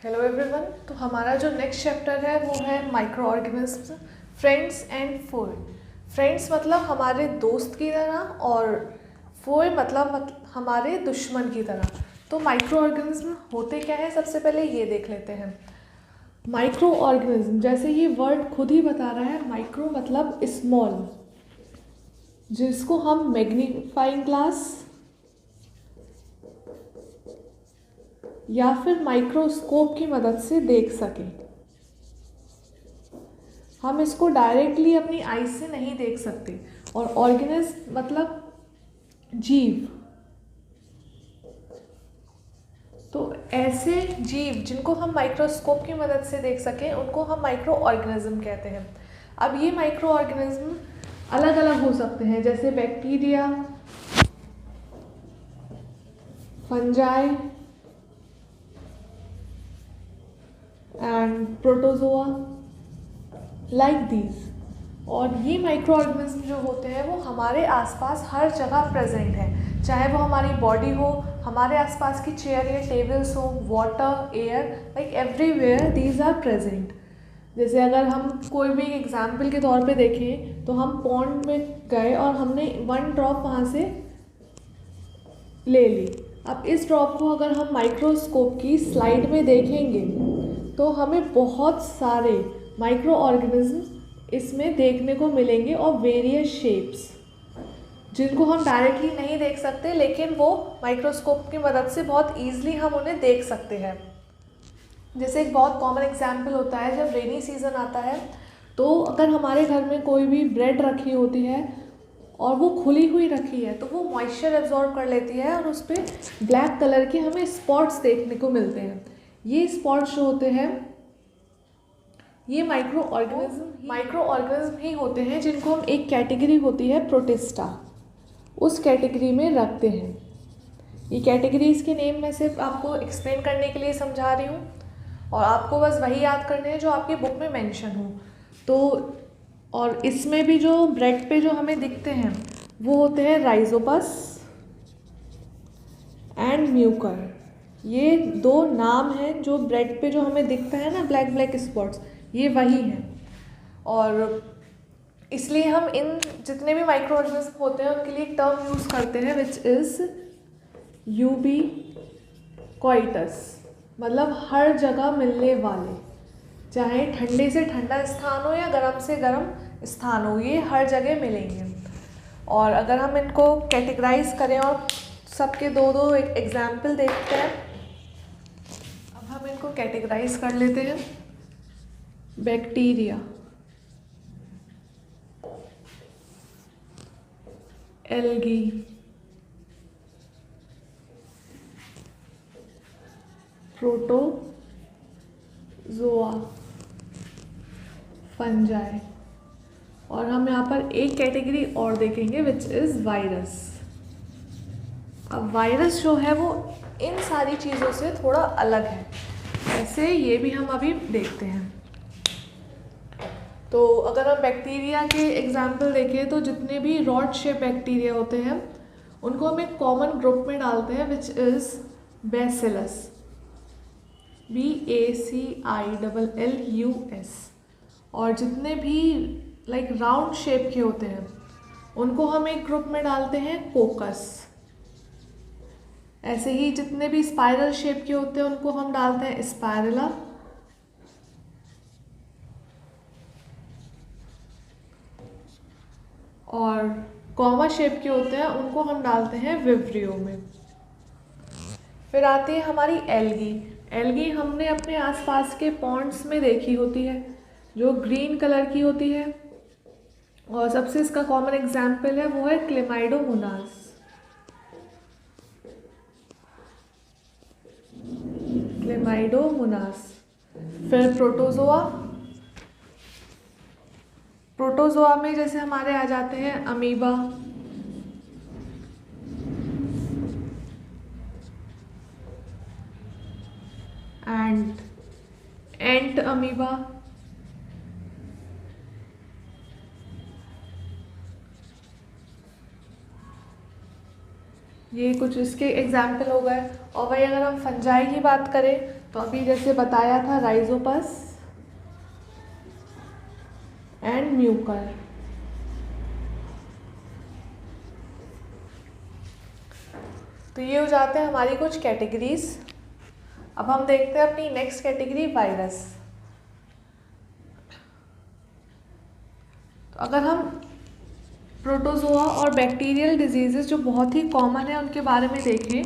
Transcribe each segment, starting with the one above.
Hello everyone. तो हमारा जो नेक्स्ट चैप्टर है वो है microorganisms, friends and foe. Friends मतलब हमारे दोस्त की तरह और फोए मतलब हमारे दुश्मन की तरह। तो माइक्रो ऑर्गेनिज्म होते क्या है, सबसे पहले ये देख लेते हैं। माइक्रो ऑर्गेनिज्म जैसे ये वर्ड खुद ही बता रहा है, माइक्रो मतलब स्मॉल, जिसको हम मैग्नीफाइंग ग्लास या फिर माइक्रोस्कोप की मदद से देख सकें। हम इसको डायरेक्टली अपनी आई से नहीं देख सकते। और ऑर्गेनिज्म मतलब जीव। तो ऐसे जीव जिनको हम माइक्रोस्कोप की मदद से देख सकें उनको हम माइक्रो ऑर्गेनिज्म कहते हैं। अब ये माइक्रो ऑर्गेनिज्म अलग अलग हो सकते हैं, जैसे bacteria, fungi and protozoa, like these. और ये माइक्रो ऑर्गेनिज्म जो होते हैं वो हमारे आसपास हर जगह प्रेजेंट है, चाहे वो हमारी बॉडी हो, हमारे आसपास की चेयर या टेबल्स हो, water, air, like everywhere these are present. जैसे अगर हम कोई भी एग्जाम्पल के तौर पे देखें तो हम पॉन्ड में गए और हमने 1 ड्रॉप वहाँ से ले ली। अब इस ड्रॉप को अगर हम माइक्रोस्कोप की स्लाइड में देखेंगे तो हमें बहुत सारे माइक्रो ऑर्गेनिज्म इसमें देखने को मिलेंगे और वेरियस शेप्स, जिनको हम डायरेक्टली नहीं देख सकते लेकिन वो माइक्रोस्कोप की मदद से बहुत ईजिली हम उन्हें देख सकते हैं। जैसे एक बहुत कॉमन एग्जाम्पल होता है, जब रेनी सीज़न आता है तो अगर हमारे घर में कोई भी ब्रेड रखी होती है और वो खुली हुई रखी है तो वो मॉइस्चर एब्जॉर्ब कर लेती है और उस पर ब्लैक कलर के हमें स्पॉट्स देखने को मिलते हैं। ये स्पॉट्स जो होते हैं ये माइक्रो ऑर्गेनिज्म ही होते हैं, जिनको हम एक कैटेगरी होती है प्रोटिस्टा, उस कैटेगरी में रखते हैं। ये कैटेगरीज के नेम मैं सिर्फ आपको एक्सप्लेन करने के लिए समझा रही हूँ और आपको बस वही याद करने हैं जो आपकी बुक में मेंशन हो। तो और इसमें भी जो ब्रेड पे जो हमें दिखते हैं वो होते हैं राइजोपस एंड म्यूकर। ये 2 नाम हैं जो ब्रेड पे जो हमें दिखता है ना, ब्लैक ब्लैक स्पॉट्स, ये वही हैं। और इसलिए हम इन जितने भी माइक्रो ऑर्गेनिज्म होते हैं उनके लिए एक टर्म यूज़ करते हैं विच इज़ यूबीक्वाइटस, मतलब हर जगह मिलने वाले, चाहे ठंडे से ठंडा स्थान हो या गर्म से गर्म स्थान हो, ये हर जगह मिलेंगे। और अगर हम इनको कैटेगराइज करें और सबके 2-2 एग्जाम्पल देखते हैं, अब हम इनको कैटेगराइज कर लेते हैं। बैक्टीरिया, एल्गी, प्रोटोजोआ, फंजाई, और हम यहाँ पर एक कैटेगरी और देखेंगे विच इज़ वायरस। अब वायरस जो है वो इन सारी चीज़ों से थोड़ा अलग है, ऐसे ये भी हम अभी देखते हैं। तो अगर हम बैक्टीरिया के एग्जाम्पल देखें तो जितने भी रॉड शेप बैक्टीरिया होते हैं उनको हम एक कॉमन ग्रुप में डालते हैं विच इज़ बैसिलस, BACILLUS। और जितने भी लाइक राउंड शेप के होते हैं उनको हम एक ग्रुप में डालते हैं कोकस। ऐसे ही जितने भी स्पाइरल शेप के होते हैं उनको हम डालते हैं स्पाइरला। और कॉमा शेप के होते हैं उनको हम डालते हैं विब्रियो में। फिर आती है हमारी एल्गी। एल्गी हमने अपने आसपास के पॉन्ड्स में देखी होती है, जो ग्रीन कलर की होती है, और सबसे इसका कॉमन एग्जाम्पल है वो है क्लेमाइडोमोनास। फिर प्रोटोजोआ। प्रोटोजोआ में जैसे हमारे आ जाते हैं अमीबा, एंट अमीबा, ये कुछ इसके एग्जाम्पल हो गए। और वही अगर हम फंजाई की बात करें तो अभी जैसे बताया था राइजोपस एंड म्यूकर। तो ये हो जाते हैं हमारी कुछ कैटेगरीज। अब हम देखते हैं अपनी नेक्स्ट कैटेगरी, वायरस। तो अगर हम प्रोटोजोआ और बैक्टीरियल डिजीजेस जो बहुत ही कॉमन है उनके बारे में देखें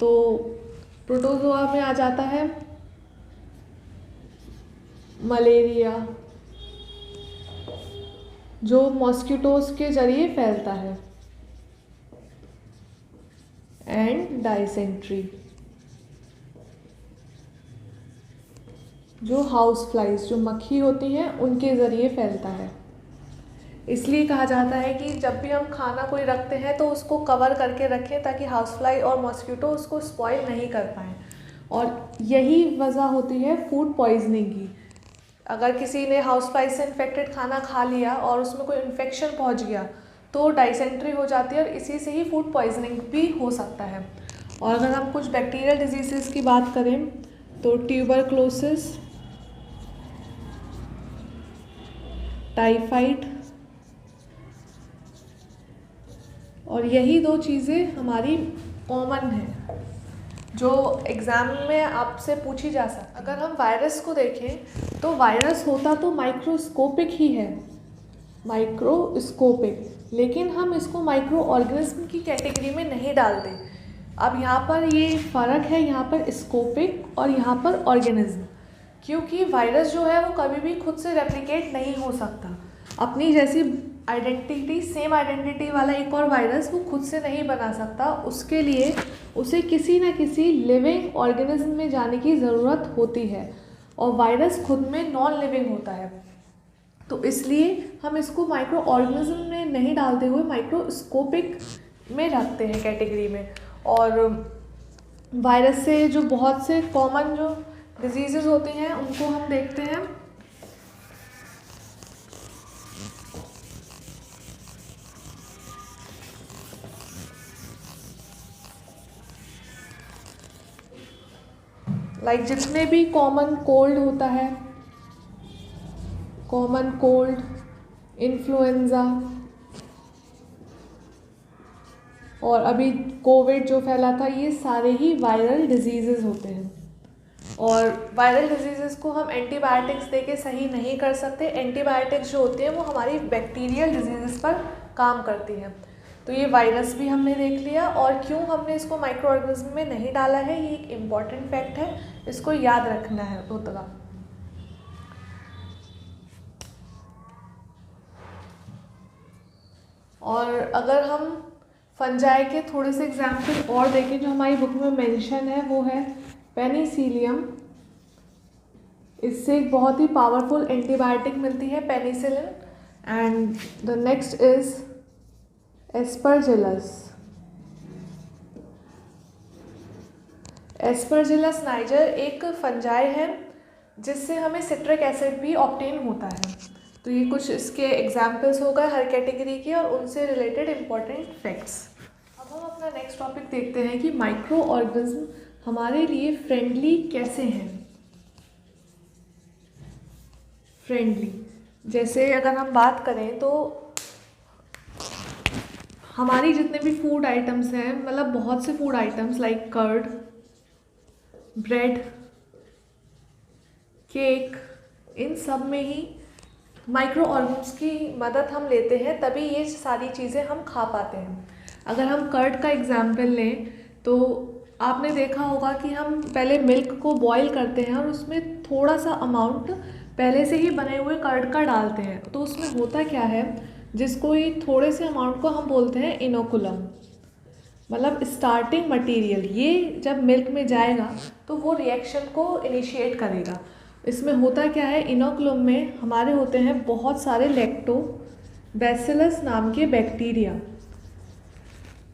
तो प्रोटोजोआ में आ जाता है मलेरिया, जो मॉस्किटोज के जरिए फैलता है, एंड डायसेंट्री, जो हाउस फ्लाइज, जो मक्खी होती हैं उनके ज़रिए फैलता है। इसलिए कहा जाता है कि जब भी हम खाना कोई रखते हैं तो उसको कवर करके रखें ताकि हाउस फ्लाई और मॉस्किटो उसको स्पॉइल नहीं कर पाएँ। और यही वजह होती है फूड पॉइजनिंग की। अगर किसी ने हाउस फ्लाई से इन्फेक्टेड खाना खा लिया और उसमें कोई इन्फेक्शन पहुंच गया तो डायसेंट्री हो जाती है और इसी से ही फूड पॉइजनिंग भी हो सकता है। और अगर हम कुछ बैक्टीरियल डिजीज़ की बात करें तो ट्यूबरक्लोसिस, टाइफाइड, और यही दो चीज़ें हमारी कॉमन हैं जो एग्ज़ाम में आपसे पूछी जा सकती। अगर हम वायरस को देखें तो वायरस होता तो माइक्रोस्कोपिक ही है, माइक्रोस्कोपिक, लेकिन हम इसको माइक्रो ऑर्गेनिज्म की कैटेगरी में नहीं डालते। अब यहाँ पर ये फ़र्क है, यहाँ पर स्कोपिक और यहाँ पर ऑर्गेनिज्म, क्योंकि वायरस जो है वो कभी भी खुद से रेप्लिकेट नहीं हो सकता। अपनी जैसी आइडेंटिटी, सेम आइडेंटिटी वाला एक और वायरस वो खुद से नहीं बना सकता। उसके लिए उसे किसी न किसी लिविंग ऑर्गेनिज्म में जाने की ज़रूरत होती है, और वायरस खुद में नॉन लिविंग होता है। तो इसलिए हम इसको माइक्रो ऑर्गेनिज्म में नहीं डालते हुए माइक्रोस्कोपिक में रखते हैं कैटेगरी में। और वायरस से जो बहुत से कॉमन जो डिजीज़ेस होती हैं उनको हम देखते हैं। लाइक जितने भी कॉमन कोल्ड होता है, कॉमन कोल्ड, इन्फ्लुएंज़ा, और अभी कोविड जो फैला था, ये सारे ही वायरल डिजीज़ेस होते हैं। और वायरल डिजीज़ेस को हम एंटीबायोटिक्स देके सही नहीं कर सकते। एंटीबायोटिक्स जो होती हैं वो हमारी बैक्टीरियल डिजीज़ेस पर काम करती हैं। तो ये वायरस भी हमने देख लिया, और क्यों हमने इसको माइक्रो ऑर्गेनिज्म में नहीं डाला है ये एक इम्पॉर्टेंट फैक्ट है, इसको याद रखना है होता। और अगर हम फंजाई के थोड़े से एग्जाम्पल और देखें जो हमारी बुक में मेंशन है, वो है पेनिसिलियम। इससे एक बहुत ही पावरफुल एंटीबायोटिक मिलती है, penicillin. And the next is Aspergillus. Aspergillus niger एक फंजाई है जिससे हमें सिट्रिक एसिड भी ऑब्टेन होता है। तो ये कुछ इसके एग्जाम्पल्स हो गए हर कैटेगरी के और उनसे रिलेटेड इम्पॉर्टेंट फैक्ट्स। अब हम अपना नेक्स्ट टॉपिक देखते हैं कि माइक्रो ऑर्गेनिज्म हमारे लिए फ्रेंडली कैसे हैं। फ्रेंडली, जैसे अगर हम बात करें तो हमारी जितने भी फूड आइटम्स हैं, मतलब बहुत से food items like curd, bread, cake, इन सब में ही माइक्रो ऑर्गेनिज्म की मदद हम लेते हैं, तभी ये सारी चीज़ें हम खा पाते हैं। अगर हम कर्ड का एग्जाम्पल लें तो आपने देखा होगा कि हम पहले मिल्क को बॉईल करते हैं और उसमें थोड़ा सा अमाउंट पहले से ही बने हुए कर्ड का डालते हैं। तो उसमें होता क्या है, जिसको ये थोड़े से अमाउंट को हम बोलते हैं इनोकुलम, मतलब स्टार्टिंग मटेरियल। ये जब मिल्क में जाएगा तो वो रिएक्शन को इनिशिएट करेगा। इसमें होता क्या है, इनोकुलम में हमारे होते हैं बहुत सारे लैक्टोबैसिलस नाम के बैक्टीरिया,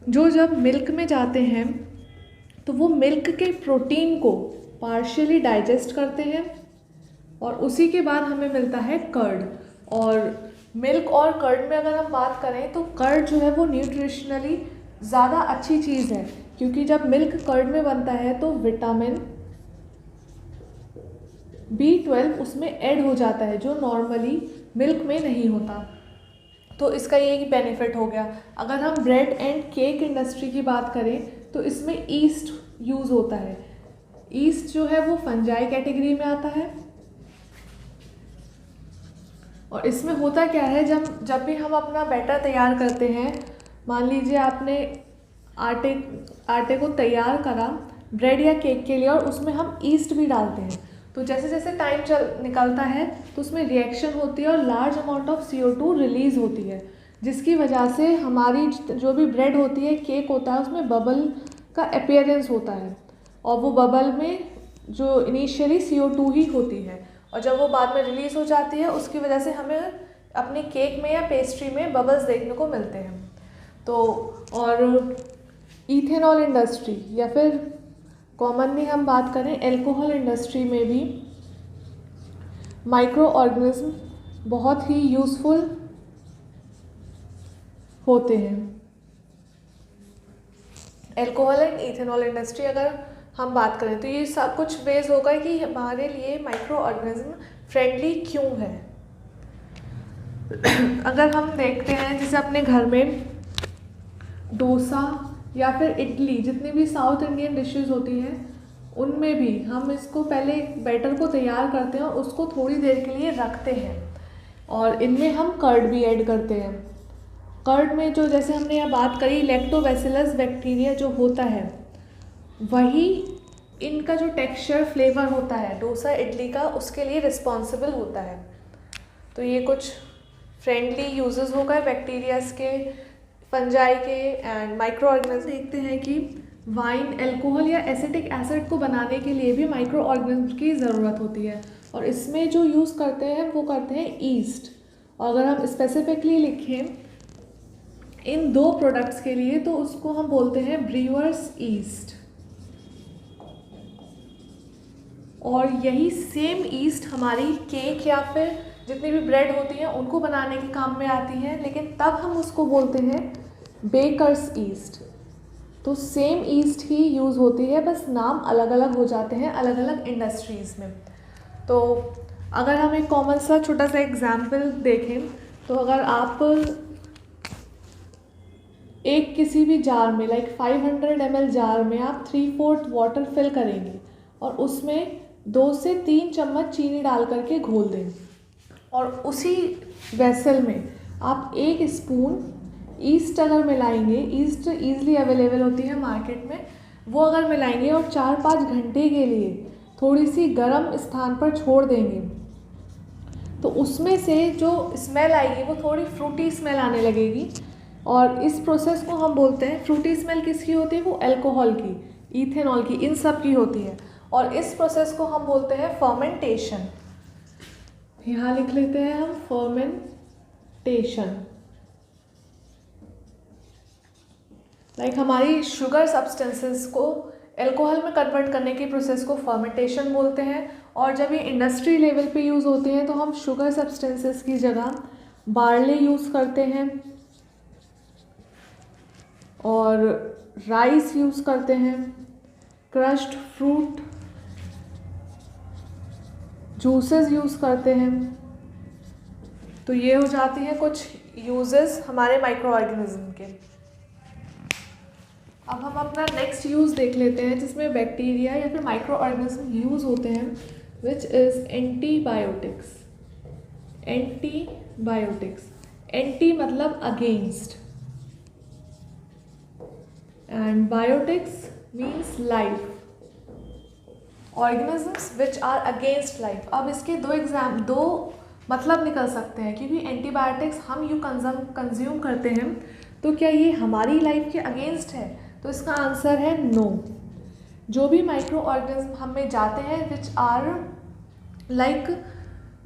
जो जब मिल्क में जाते हैं तो वो मिल्क के प्रोटीन को पार्शियली डाइजेस्ट करते हैं और उसी के बाद हमें मिलता है कर्ड। और मिल्क और कर्ड में अगर हम बात करें तो कर्ड जो है वो न्यूट्रिशनली ज़्यादा अच्छी चीज़ है, क्योंकि जब मिल्क कर्ड में बनता है तो विटामिन B12 उसमें ऐड हो जाता है जो नॉर्मली मिल्क में नहीं होता। तो इसका ये एक बेनिफिट हो गया। अगर हम ब्रेड एंड केक इंडस्ट्री की बात करें तो इसमें ईस्ट यूज़ होता है। ईस्ट जो है वो फंजाई कैटेगरी में आता है। और इसमें होता क्या है, जब भी हम अपना बैटर तैयार करते हैं, मान लीजिए आपने आटे को तैयार करा ब्रेड या केक के लिए और उसमें हम ईस्ट भी डालते हैं, तो जैसे जैसे टाइम निकलता है तो उसमें रिएक्शन होती है और large amount of CO2 release होती है, जिसकी वजह से हमारी जो भी ब्रेड होती है, केक होता है, उसमें बबल का अपीयरेंस होता है। और वो बबल में जो इनिशियली CO2 ही होती है, और जब वो बाद में रिलीज़ हो जाती है उसकी वजह से हमें अपने केक में या पेस्ट्री में बबल्स देखने को मिलते हैं। तो और इथेनॉल इंडस्ट्री या फिर कॉमनली हम बात करें अल्कोहल इंडस्ट्री में भी माइक्रो ऑर्गेनिज्म बहुत ही यूज़फुल होते हैं। अल्कोहल एंड इथेनॉल इंडस्ट्री अगर हम बात करें तो ये सब कुछ बेस होगा कि हमारे लिए माइक्रो ऑर्गेनिज्म फ्रेंडली क्यों है। अगर हम देखते हैं जैसे अपने घर में डोसा या फिर इडली, जितनी भी साउथ इंडियन डिशेस होती हैं, उनमें भी हम इसको पहले बैटर को तैयार करते हैं और उसको थोड़ी देर के लिए रखते हैं, और इनमें हम कर्ड भी ऐड करते हैं। कर्ड में जो जैसे हमने यहाँ बात करी लैक्टोबैसिलस बैक्टीरिया जो होता है, वही इनका जो टेक्सचर फ्लेवर होता है डोसा इडली का, उसके लिए रिस्पॉन्सिबल होता है। तो ये कुछ फ्रेंडली यूजेस हो गए बैक्टीरियाज के, फंजाई के एंड माइक्रो ऑर्गेनिज्म। देखते हैं कि वाइन, अल्कोहल या एसिटिक एसिड को बनाने के लिए भी माइक्रो ऑर्गेनिज्म की ज़रूरत होती है, और इसमें जो यूज़ करते हैं वो करते हैं ईस्ट। और अगर हम स्पेसिफिकली लिखें इन दो प्रोडक्ट्स के लिए तो उसको हम बोलते हैं ब्रीवर्स ईस्ट। और यही सेम ईस्ट हमारी केक या फिर जितनी भी ब्रेड होती हैं उनको बनाने के काम में आती है, लेकिन तब हम उसको बोलते हैं बेकर्स ईस्ट। तो सेम ईस्ट ही यूज़ होती है, बस नाम अलग अलग हो जाते हैं अलग अलग इंडस्ट्रीज़ में। तो अगर हम एक कॉमन सा छोटा सा एग्जाम्पल देखें तो अगर आप एक किसी भी जार में लाइक 500 ml जार में आप 3/4 वाटर फिल करेंगे और उसमें 2 से 3 चम्मच चीनी डाल करके घोल दें, और उसी वेसल में आप 1 स्पून ईस्ट अगर मिलाएंगे, ईस्ट ईज़िली अवेलेबल होती है मार्केट में, वो अगर मिलाएंगे और 4-5 घंटे के लिए थोड़ी सी गर्म स्थान पर छोड़ देंगे, तो उसमें से जो स्मेल आएगी वो थोड़ी फ्रूटी स्मेल आने लगेगी। और इस प्रोसेस को हम बोलते हैं, फ्रूटी स्मेल किसकी होती है, वो अल्कोहल की, इथेनॉल की, इन सब की होती है, और इस प्रोसेस को हम बोलते हैं फर्मेंटेशन। यहाँ लिख लेते हैं हम फर्मेंटेशन। लाइक हमारी शुगर सब्सटेंसेस को अल्कोहल में कन्वर्ट करने की प्रोसेस को फर्मेंटेशन बोलते हैं, और जब ये इंडस्ट्री लेवल पे यूज़ होते हैं तो हम शुगर सब्सटेंसेस की जगह बार्ले यूज़ करते हैं और राइस यूज़ करते हैं, क्रश्ड फ्रूट जूसेस यूज़ करते हैं। तो ये हो जाती हैं कुछ यूजेस हमारे माइक्रो ऑर्गेनिज्म के। अब हम अपना नेक्स्ट यूज़ देख लेते हैं जिसमें बैक्टीरिया या फिर माइक्रो ऑर्गेनिज्म यूज़ होते हैं, which is antibiotics. Antibiotics, anti मतलब against and biotics means life, organisms which are against life। अब इसके दो मतलब निकल सकते हैं, क्योंकि एंटीबायोटिक्स हम यू कंज्यूम करते हैं, तो क्या ये हमारी लाइफ के अगेंस्ट है? तो इसका आंसर है नो। जो भी माइक्रो ऑर्गेनिज्म हम में जाते हैं विच आर लाइक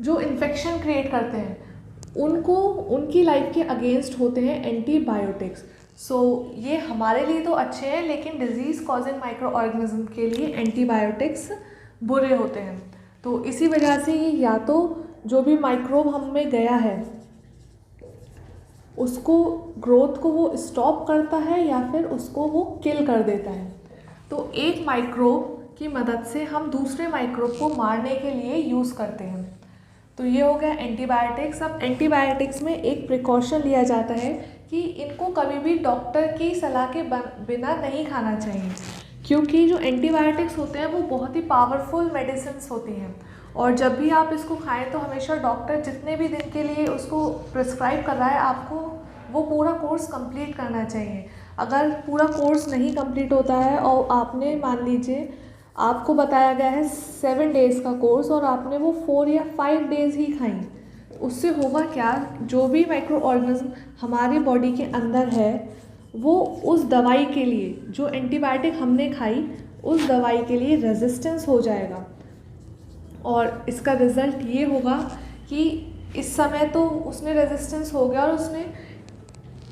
जो इन्फेक्शन क्रिएट करते हैं, उनको उनकी लाइफ के अगेंस्ट होते हैं एंटीबायोटिक्स। सो ये हमारे लिए तो अच्छे हैं, लेकिन डिजीज़ कॉजिंग माइक्रो ऑर्गेनिज्म के लिए एंटीबायोटिक्स बुरे होते हैं। तो इसी वजह से ये या तो जो भी माइक्रोब हम में गया है उसको ग्रोथ को वो स्टॉप करता है या फिर उसको वो किल कर देता है। तो एक माइक्रोब की मदद से हम दूसरे माइक्रोब को मारने के लिए यूज़ करते हैं। तो ये हो गया एंटीबायोटिक्स। अब एंटीबायोटिक्स में एक प्रिकॉशन लिया जाता है कि इनको कभी भी डॉक्टर की सलाह के बिना नहीं खाना चाहिए, क्योंकि जो एंटीबायोटिक्स होते हैं वो बहुत ही पावरफुल मेडिसिन्स होती हैं, और जब भी आप इसको खाएं तो हमेशा डॉक्टर जितने भी दिन के लिए उसको प्रिस्क्राइब कर रहा है आपको वो पूरा कोर्स कंप्लीट करना चाहिए। अगर पूरा कोर्स नहीं कंप्लीट होता है और आपने मान लीजिए आपको बताया गया है 7 डेज़ का कोर्स और आपने वो 4 या 5 डेज़ ही खाई, तो उससे होगा क्या, जो भी माइक्रो ऑर्गेनिज्म हमारी बॉडी के अंदर है वो उस दवाई के लिए, जो एंटीबायोटिक हमने खाई उस दवाई के लिए रेजिस्टेंस हो जाएगा, और इसका रिज़ल्ट ये होगा कि इस समय तो उसने रेजिस्टेंस हो गया और उसने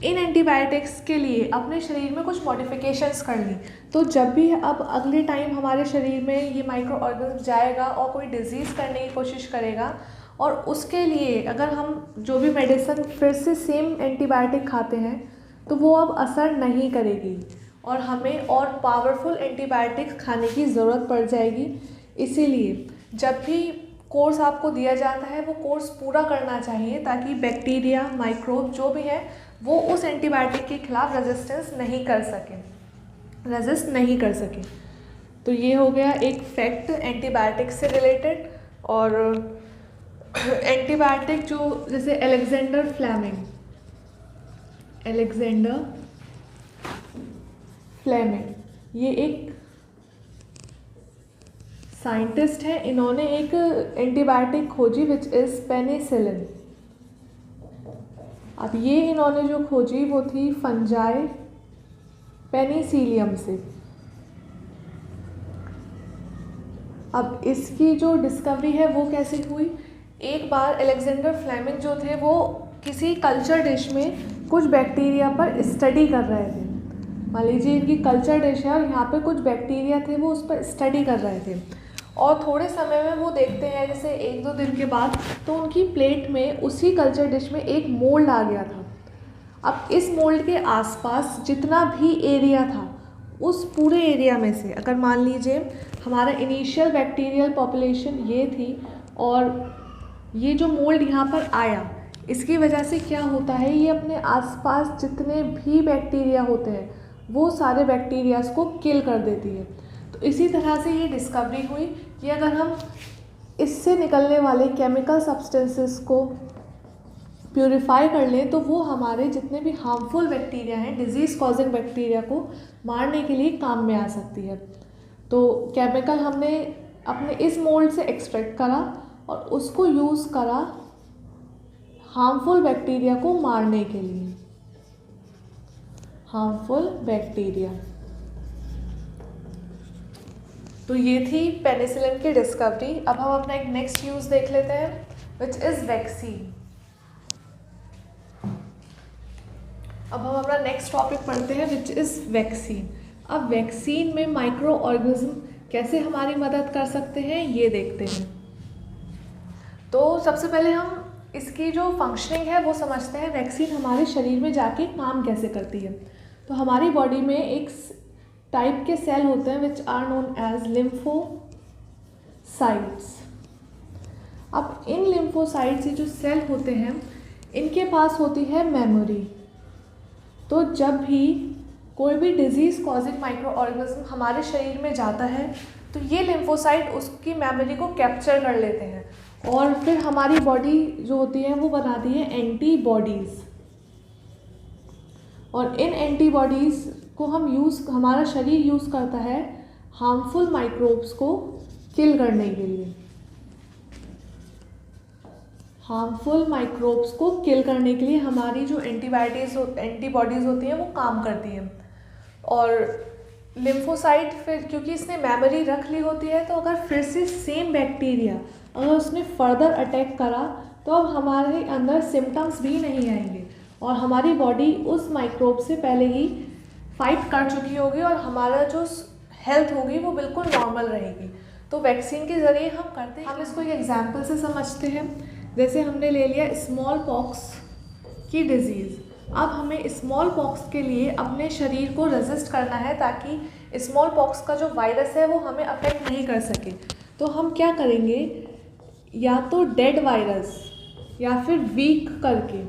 इन एंटीबायोटिक्स के लिए अपने शरीर में कुछ मॉडिफिकेशंस कर ली। तो जब भी अब अगले टाइम हमारे शरीर में ये माइक्रो ऑर्गेनिज्म जाएगा और कोई डिज़ीज़ करने की कोशिश करेगा, और उसके लिए अगर हम जो भी मेडिसिन फिर से सेम एंटीबायोटिक खाते हैं तो वो अब असर नहीं करेगी और हमें और पावरफुल एंटीबायोटिक्स खाने की ज़रूरत पड़ जाएगी। इसीलिए जब भी कोर्स आपको दिया जाता है वो कोर्स पूरा करना चाहिए, ताकि बैक्टीरिया, माइक्रोब जो भी है वो उस एंटीबायोटिक के खिलाफ रेजिस्ट नहीं कर सके। तो ये हो गया एक फैक्ट एंटीबायोटिक से रिलेटेड। और एंटीबायोटिक जो जैसे अलेक्जेंडर फ्लेमिंग ये एक साइंटिस्ट है, इन्होंने एक एंटीबायोटिक खोजी विच इज़ पेनिसिलिन। अब ये इन्होंने जो खोजी वो थी फंजाई पेनिसिलियम से। अब इसकी जो डिस्कवरी है वो कैसे हुई, एक बार अलेक्जेंडर फ्लेमिंग जो थे वो किसी कल्चर डिश में कुछ बैक्टीरिया पर स्टडी कर रहे थे। मान लीजिए इनकी कल्चर डिश है और यहाँ पे कुछ बैक्टीरिया थे, वो उस पर स्टडी कर रहे थे, और थोड़े समय में वो देखते हैं जैसे 1-2 दिन के बाद तो उनकी प्लेट में उसी कल्चर डिश में एक मोल्ड आ गया था। अब इस मोल्ड के आसपास जितना भी एरिया था उस पूरे एरिया में से अगर मान लीजिए हमारा इनिशियल बैक्टीरियल पॉपुलेशन ये थी और ये जो मोल्ड यहाँ पर आया, इसकी वजह से क्या होता है, ये अपने आसपास जितने भी बैक्टीरिया होते हैं वो सारे बैक्टीरियाज को किल कर देती है। तो इसी तरह से ये डिस्कवरी हुई कि अगर हम इससे निकलने वाले केमिकल सब्सटेंसेस को प्यूरिफाई कर लें तो वो हमारे जितने भी हार्मफुल बैक्टीरिया हैं, डिजीज़ कॉजिंग बैक्टीरिया को मारने के लिए काम में आ सकती है। तो केमिकल हमने अपने इस मोल्ड से एक्सट्रैक्ट करा और उसको यूज़ करा हार्मफुल बैक्टीरिया को मारने के लिए, हार्मफुल बैक्टीरिया। तो ये थी पेनिसिलिन की डिस्कवरी। अब हम अपना एक नेक्स्ट यूज़ देख लेते हैं विच इज़ वैक्सीन। अब हम अपना नेक्स्ट टॉपिक पढ़ते हैं विच इज़ वैक्सीन। अब वैक्सीन में माइक्रो ऑर्गेनिज्म कैसे हमारी मदद कर सकते हैं ये देखते हैं। तो सबसे पहले हम इसकी जो फंक्शनिंग है वो समझते हैं, वैक्सीन हमारे शरीर में जाके काम कैसे करती है। तो हमारी बॉडी में एक टाइप के सेल होते हैं which are known as lymphocytes. अब इन लिम्फोसाइट्स ये जो सेल होते हैं इनके पास होती है मेमोरी। तो जब भी कोई भी डिजीज़ कॉजिंग माइक्रो ऑर्गेनिज्म हमारे शरीर में जाता है तो ये लिम्फोसाइट उसकी मेमोरी को कैप्चर कर लेते हैं और फिर हमारी बॉडी जो होती है वो बनाती है एंटीबॉडीज़, और इन एंटीबॉडीज़ को हमारा शरीर यूज़ करता है हार्मफुल माइक्रोब्स को किल करने के लिए। हार्मफुल माइक्रोब्स को किल करने के लिए हमारी जो एंटीबॉडीज़ होती हैं वो काम करती हैं। और लिम्फोसाइट फिर क्योंकि इसने मेमोरी रख ली होती है तो अगर फिर से सेम बैक्टीरिया अगर उसने फर्दर अटैक करा तो अब हमारे अंदर सिम्टम्स भी नहीं आएंगे और हमारी बॉडी उस माइक्रोब से पहले ही फाइट कर चुकी होगी और हमारा जो हेल्थ होगी वो बिल्कुल नॉर्मल रहेगी। तो वैक्सीन के ज़रिए हम करते हैं, हम इसको एक एग्जांपल से समझते हैं। जैसे हमने ले लिया स्मॉल पॉक्स की डिज़ीज़। अब हमें स्मॉल पॉक्स के लिए अपने शरीर को रेजिस्ट करना है ताकि स्मॉल पॉक्स का जो वायरस है वो हमें अफेक्ट नहीं कर सके। तो हम क्या करेंगे, या तो डेड वायरस या फिर वीक करके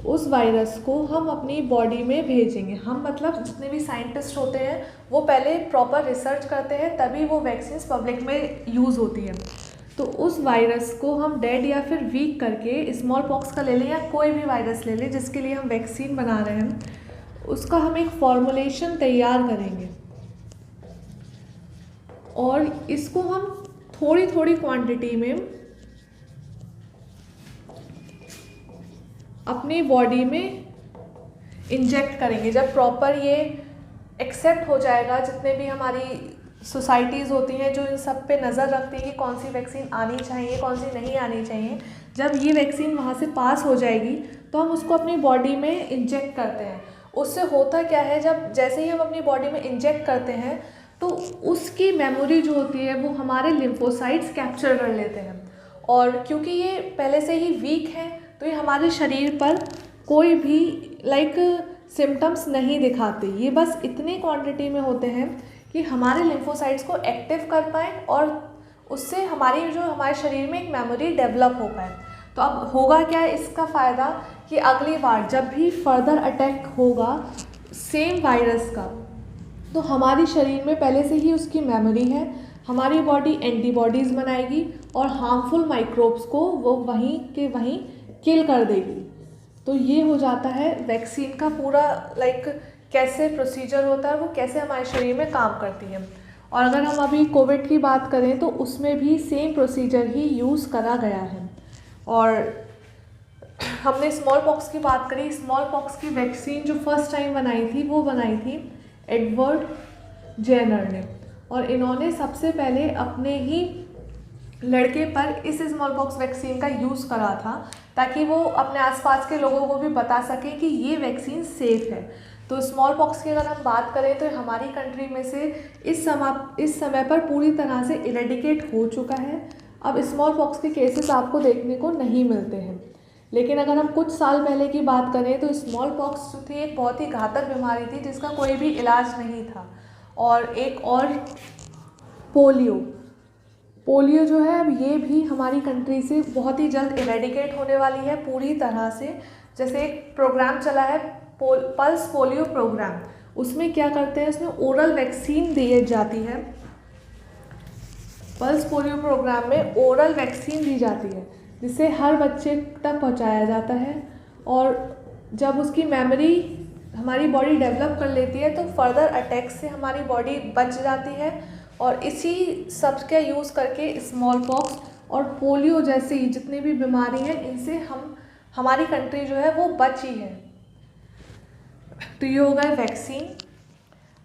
उस वायरस को हम अपनी बॉडी में भेजेंगे। हम मतलब जितने भी साइंटिस्ट होते हैं वो पहले प्रॉपर रिसर्च करते हैं, तभी वो वैक्सीन पब्लिक में यूज़ होती है। तो उस वायरस को हम डेड या फिर वीक करके स्मॉल पॉक्स का ले लें या कोई भी वायरस ले लें जिसके लिए हम वैक्सीन बना रहे हैं, उसका हम एक फॉर्मुलेशन तैयार करेंगे और इसको हम थोड़ी थोड़ी क्वांटिटी में अपनी बॉडी में इंजेक्ट करेंगे। जब प्रॉपर ये एक्सेप्ट हो जाएगा, जितने भी हमारी सोसाइटीज़ होती हैं जो इन सब पे नज़र रखती हैं कि कौन सी वैक्सीन आनी चाहिए कौन सी नहीं आनी चाहिए, जब ये वैक्सीन वहाँ से पास हो जाएगी तो हम उसको अपनी बॉडी में इंजेक्ट करते हैं। उससे होता क्या है, जब जैसे ही हम अपनी बॉडी में इंजेक्ट करते हैं तो उसकी मेमोरी जो होती है वो हमारे लिम्फोसाइट्स कैप्चर कर लेते हैं, और क्योंकि ये पहले से ही वीक है तो ये हमारे शरीर पर कोई भी सिम्टम्स नहीं दिखाते। ये बस इतनी क्वांटिटी में होते हैं कि हमारे लिम्फोसाइट्स को एक्टिव कर पाएँ और उससे हमारे शरीर में एक मेमोरी डेवलप हो पाए। तो अब होगा क्या इसका फ़ायदा, कि अगली बार जब भी फर्दर अटैक होगा सेम वायरस का, तो हमारे शरीर में पहले से ही उसकी मेमोरी है, हमारी बॉडी एंटीबॉडीज़ बनाएगी और हार्मफुल माइक्रोब्स को वो वहीं के वहीं किल कर देगी। तो ये हो जाता है वैक्सीन का पूरा कैसे प्रोसीजर होता है, वो कैसे हमारे शरीर में काम करती है। और अगर हम अभी कोविड की बात करें तो उसमें भी सेम प्रोसीजर ही यूज़ करा गया है। और हमने स्मॉल पॉक्स की बात करी, स्मॉल पॉक्स की वैक्सीन जो फर्स्ट टाइम बनाई थी वो बनाई थी एडवर्ड जेनर ने, और इन्होंने सबसे पहले अपने ही लड़के पर इस स्मॉल पॉक्स वैक्सीन का यूज़ करा था ताकि वो अपने आसपास के लोगों को भी बता सकें कि ये वैक्सीन सेफ़ है। तो स्मॉल पॉक्स की अगर हम बात करें तो हमारी कंट्री में से इस समय पर पूरी तरह से इरेडिकेट हो चुका है। अब स्मॉल पॉक्स के केसेस आपको देखने को नहीं मिलते हैं, लेकिन अगर हम कुछ साल पहले की बात करें तो स्मॉल पॉक्स जो थी एक बहुत ही घातक बीमारी थी जिसका कोई भी इलाज नहीं था। और एक और पोलियो जो है, अब ये भी हमारी कंट्री से बहुत ही जल्द इरेडिकेट होने वाली है पूरी तरह से। जैसे एक प्रोग्राम चला है पल्स पोलियो प्रोग्राम, उसमें क्या करते हैं, उसमें ओरल वैक्सीन दी जाती है। पल्स पोलियो प्रोग्राम में ओरल वैक्सीन दी जाती है जिसे हर बच्चे तक पहुंचाया जाता है, और जब उसकी मेमोरी हमारी बॉडी डेवलप कर लेती है तो फर्दर अटैक से हमारी बॉडी बच जाती है। और इसी सब का यूज़ करके स्मॉल पॉक्स और पोलियो जैसी जितनी भी बीमारी हैं इनसे हमारी कंट्री जो है वो बची है। तो ये हो गया वैक्सीन।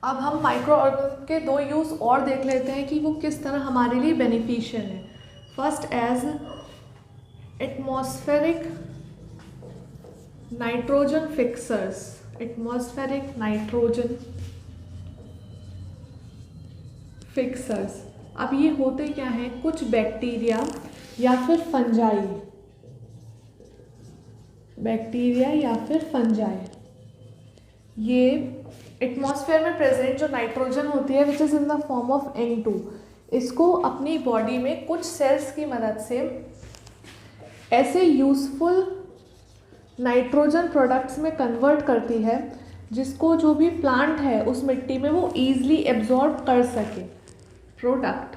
अब हम माइक्रो ऑर्गेनिज्म के दो यूज़ और देख लेते हैं कि वो किस तरह हमारे लिए बेनिफिशियल है। First, as atmospheric nitrogen fixers. Atmospheric nitrogen fixers, अब ये होते क्या हैं, कुछ बैक्टीरिया या फिर फंजाई, ये एटमॉस्फेयर में प्रेजेंट जो नाइट्रोजन होती है which is in the form of N2, इसको अपनी बॉडी में कुछ सेल्स की मदद से ऐसे यूज़फुल नाइट्रोजन प्रोडक्ट्स में कन्वर्ट करती है जिसको जो भी प्लांट है उस मिट्टी में वो ईज़िली एब्जॉर्ब कर सके प्रोडक्ट।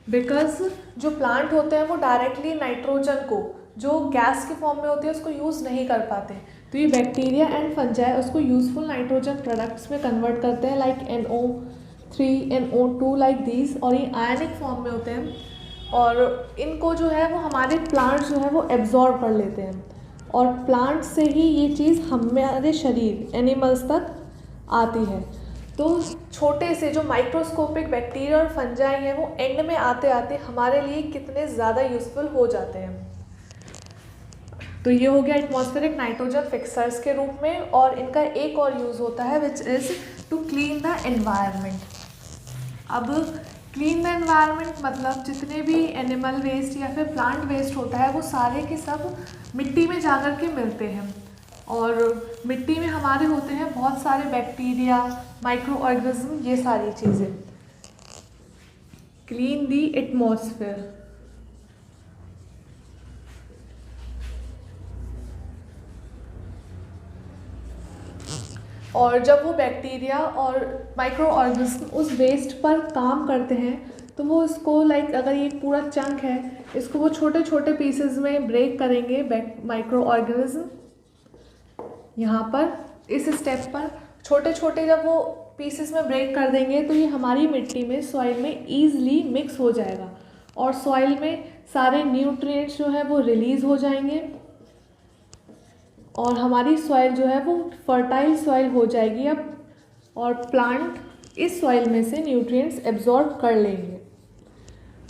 बिकॉज जो प्लांट होते हैं वो डायरेक्टली नाइट्रोजन को जो गैस के फॉर्म में होती है उसको यूज़ नहीं कर पाते, तो ये बैक्टीरिया एंड फंजाई उसको यूज़फुल नाइट्रोजन प्रोडक्ट्स में कन्वर्ट करते हैं, like NO3, NO2 like these, और ये आयनिक फॉर्म में होते हैं, और इनको जो है वो हमारे प्लांट्स जो है वो एब्जॉर्ब कर लेते हैं, और प्लांट से ही ये चीज़ हमारे शरीर एनिमल्स तक आती है। तो छोटे से जो माइक्रोस्कोपिक बैक्टीरिया और फंजाई हैं वो एंड में आते आते हमारे लिए कितने ज़्यादा यूज़फुल हो जाते हैं। तो ये हो गया एटमॉस्फेरिक नाइट्रोजन फिक्सर्स के रूप में, और इनका एक और यूज़ होता है which is to clean the environment. अब क्लीन द एनवायरनमेंट मतलब जितने भी एनिमल वेस्ट या फिर प्लांट वेस्ट होता है वो सारे के सब मिट्टी में जाकर के मिलते हैं, और मिट्टी में हमारे होते हैं बहुत सारे बैक्टीरिया माइक्रो ऑर्गेनिज्म, ये सारी चीज़ें। क्लीन दी एटमॉस्फेयर, और जब वो बैक्टीरिया और माइक्रो ऑर्गेनिज्म उस वेस्ट पर काम करते हैं तो वो इसको लाइक अगर ये पूरा चंक है इसको वो छोटे छोटे पीसेस में ब्रेक करेंगे माइक्रो ऑर्गेनिज्म। यहाँ पर इस स्टेप पर छोटे छोटे जब वो पीसेस में ब्रेक कर देंगे तो ये हमारी मिट्टी में, सॉइल में ईज़िली मिक्स हो जाएगा और सॉइल में सारे न्यूट्रिएंट्स जो है वो रिलीज़ हो जाएंगे और हमारी सॉइल जो है वो फर्टाइल सॉइल हो जाएगी अब, और प्लांट इस सॉइल में से न्यूट्रिएंट्स एब्जॉर्ब कर लेंगे।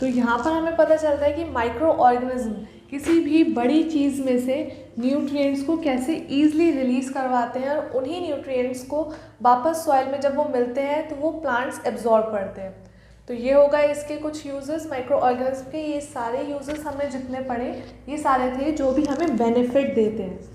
तो यहाँ पर हमें पता चलता है कि माइक्रो ऑर्गेनिज्म किसी भी बड़ी चीज़ में से न्यूट्रिएंट्स को कैसे ईज़िली रिलीज़ करवाते हैं और उन्हीं न्यूट्रिएंट्स को वापस सॉइल में जब वो मिलते हैं तो वो प्लांट्स एब्जॉर्ब करते हैं। तो ये होगा इसके कुछ यूजेस माइक्रो ऑर्गेनिज्म के। ये सारे यूजेस हमने जितने पढ़े ये सारे थे जो भी हमें बेनिफिट देते हैं।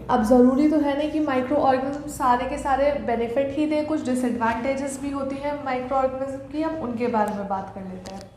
अब ज़रूरी तो है नहीं कि माइक्रो ऑर्गेनिज्म सारे के सारे बेनिफिट ही दे, कुछ डिसएडवांटेजेस भी होती हैं माइक्रो ऑर्गेनिज्म की, हम उनके बारे में बात कर लेते हैं।